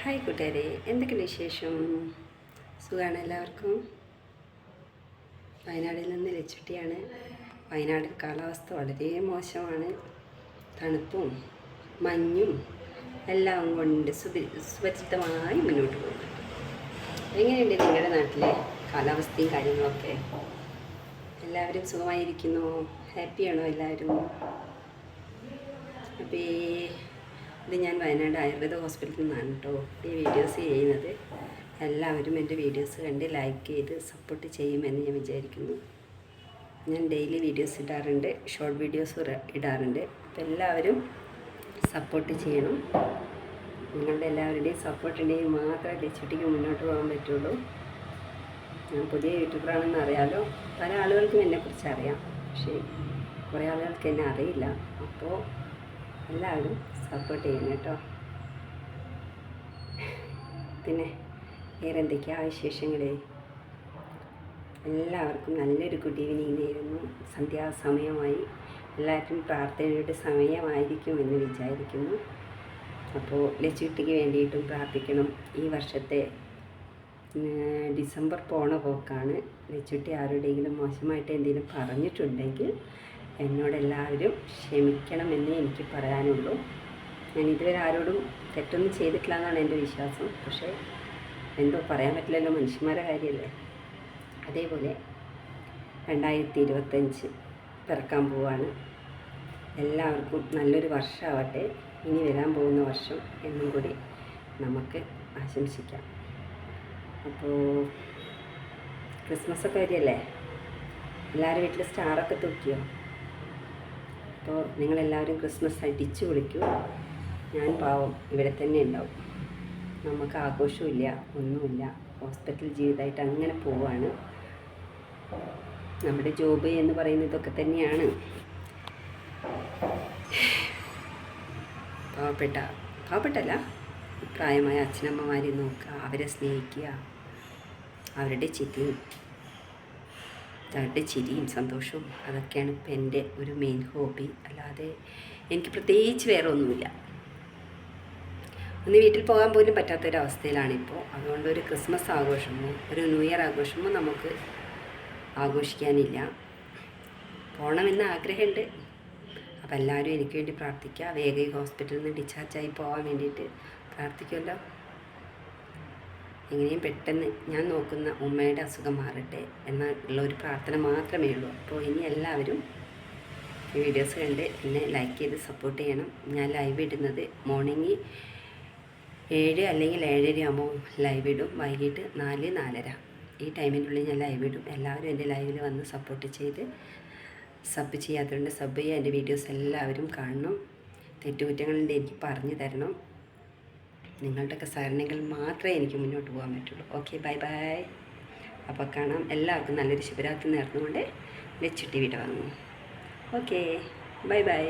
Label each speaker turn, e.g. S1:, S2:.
S1: Hi കൂട്ടുകാരെ, എന്തൊക്കെയുണ്ട് വിശേഷം? സുഖമാണ് എല്ലാവർക്കും. വയനാട്ടിൽ നിന്ന് ലച്ചുട്ടിയാണ്. വയനാട് കാലാവസ്ഥ വളരെ മോശമാണ്. തണുപ്പും മഞ്ഞും എല്ലാം കൊണ്ട് സുപരിചിതമായി മുന്നോട്ട് പോകും. എങ്ങനെയുണ്ട് നിങ്ങളുടെ നാട്ടിലെ കാലാവസ്ഥയും കാര്യങ്ങളൊക്കെ? എല്ലാവരും സുഖമായിരിക്കുന്നു? ഹാപ്പിയാണോ എല്ലാവരും? അപ്പോൾ ഇത് ഞാൻ വയനാട് ആയുർവേദ ഹോസ്പിറ്റലിൽ നിന്നാണ് കേട്ടോ ഈ വീഡിയോസ് ചെയ്യുന്നത്. എല്ലാവരും എൻ്റെ വീഡിയോസ് കണ്ട് ലൈക്ക് ചെയ്ത് സപ്പോർട്ട് ചെയ്യുമെന്ന് ഞാൻ വിചാരിക്കുന്നു. ഞാൻ ഡെയിലി വീഡിയോസ് ഇടാറുണ്ട്, ഷോർട്ട് വീഡിയോസ് ഇടാറുണ്ട്. അപ്പോൾ എല്ലാവരും സപ്പോർട്ട് ചെയ്യണം. നിങ്ങളുടെ എല്ലാവരുടെയും സപ്പോർട്ട് ഉണ്ടെങ്കിൽ മാത്രമേ ലച്ചുട്ടിക്ക് മുന്നോട്ട് പോകാൻ പറ്റുള്ളൂ. ഞാൻ പുതിയ യൂട്യൂബറാണെന്ന് അറിയാലോ. പല ആളുകൾക്കും എന്നെക്കുറിച്ച് അറിയാം, പക്ഷേ കുറേ ആളുകൾക്ക് എന്നെ അറിയില്ല. അപ്പോൾ എല്ലാവരും സപ്പോർട്ട് ചെയ്യണം കേട്ടോ. പിന്നെ വേറെ എന്തൊക്കെയാണ് വിശേഷങ്ങൾ? എല്ലാവർക്കും നല്ലൊരു ഗുഡ് ഈവനിങ് നേരുന്നു. സന്ധ്യാസമയമായി, എല്ലാവർക്കും പ്രാർത്ഥനയുടെ സമയമായിരിക്കുമെന്ന് വിചാരിക്കുന്നു. അപ്പോൾ ലച്ചുട്ടിക്ക് വേണ്ടിയിട്ടും പ്രാർത്ഥിക്കണം. ഈ വർഷത്തെ ഡിസംബർ പോണ പോക്കാണ്. ലച്ചുട്ടി ആരുടെയെങ്കിലും മോശമായിട്ട് എന്തെങ്കിലും പറഞ്ഞിട്ടുണ്ടെങ്കിൽ എന്നോടെല്ലാവരും ക്ഷമിക്കണമെന്നേ എനിക്ക് പറയാനുള്ളൂ. ഞാൻ ഇതുവരെ ആരോടും തെറ്റൊന്നും ചെയ്തിട്ടില്ല എന്നാണ് എൻ്റെ വിശ്വാസം. പക്ഷേ എന്തോ പറയാൻ പറ്റില്ലല്ലോ, മനുഷ്യന്മാരുടെ കാര്യമല്ലേ. അതേപോലെ 2025 പിറക്കാൻ പോവാണ്. എല്ലാവർക്കും നല്ലൊരു വർഷമാവട്ടെ. ഇനി വരാൻ പോകുന്ന വർഷം എന്നും കൂടി നമുക്ക് ആശംസിക്കാം. അപ്പോൾ ക്രിസ്മസൊക്കെ വരികയല്ലേ, എല്ലാവരും വീട്ടിൽ സ്റ്റാറൊക്കെ തൂക്കിയോ? അപ്പോൾ നിങ്ങളെല്ലാവരും ക്രിസ്മസ് അടിച്ചു വിളിക്കൂ. ഞാൻ പാവം ഇവിടെ തന്നെ ഉണ്ടാവും. നമുക്ക് ആഘോഷമില്ല, ഒന്നുമില്ല. ഹോസ്പിറ്റൽ ജീവിതമായിട്ട് അങ്ങനെ പോവാണ്. നമ്മുടെ ജോബ് എന്ന് പറയുന്നത് ഇതൊക്കെ തന്നെയാണ്. പാവപ്പെട്ടല്ല, പ്രായമായ അച്ഛനമ്മമാരെ നോക്കുക, അവരെ സ്നേഹിക്കുക, അവരുടെ ചിരിയും സന്തോഷവും അതൊക്കെയാണ് ഇപ്പം എൻ്റെ ഒരു മെയിൻ ഹോബി. അല്ലാതെ എനിക്ക് പ്രത്യേകിച്ച് വേറെ ഒന്നുമില്ല. ഒന്ന് വീട്ടിൽ പോകാൻ പോലും പറ്റാത്തൊരവസ്ഥയിലാണിപ്പോൾ. അതുകൊണ്ട് ഒരു ക്രിസ്മസ് ആഘോഷമോ ഒരു ന്യൂ ഇയർ ആഘോഷമോ നമുക്ക് ആഘോഷിക്കാനില്ല. പോകണമെന്ന് ആഗ്രഹമുണ്ട്. അപ്പോൾ എല്ലാവരും എനിക്ക് വേണ്ടി പ്രാർത്ഥിക്കുക. വേഗം ഈ ഹോസ്പിറ്റലിൽ നിന്ന് ഡിസ്ചാർജായി പോകാൻ വേണ്ടിയിട്ട് പ്രാർത്ഥിക്കുമല്ലോ. എങ്ങനെയും പെട്ടെന്ന് ഞാൻ നോക്കുന്ന ഉമ്മയുടെ അസുഖം മാറട്ടെ എന്നുള്ള ഒരു പ്രാർത്ഥന മാത്രമേ ഉള്ളൂ. അപ്പോൾ ഇനി എല്ലാവരും ഈ വീഡിയോസ് കണ്ട് എന്നെ ലൈക്ക് ചെയ്ത് സപ്പോർട്ട് ചെയ്യണം. ഞാൻ ലൈവ് ഇടുന്നത് മോർണിംഗ് 7 അല്ലെങ്കിൽ 7:30 ആകുമ്പോൾ ലൈവ് ഇടും. വൈകിട്ട് 4-4:30 ഈ ടൈമിനുള്ളിൽ ഞാൻ ലൈവ് ഇടും. എല്ലാവരും എൻ്റെ ലൈവിൽ വന്ന് സപ്പോർട്ട് ചെയ്ത് സബ് ചെയ്യാത്തതുകൊണ്ട് സബ് ചെയ്യുക. എൻ്റെ വീഡിയോസ് എല്ലാവരും കാണണം. തെറ്റുകുറ്റങ്ങളുണ്ട് എനിക്ക് പറഞ്ഞു തരണം. നിങ്ങളുടെയൊക്കെ സഹകരണങ്ങൾ മാത്രമേ എനിക്ക് മുന്നോട്ട് പോകാൻ പറ്റുള്ളൂ. Okay, bye bye. അപ്പോൾ കാണാം. എല്ലാവർക്കും നല്ലൊരു ശുഭരാത്രി നേർന്നുകൊണ്ട് ലച്ചുട്ടി വിട വാങ്ങും. Okay, bye bye.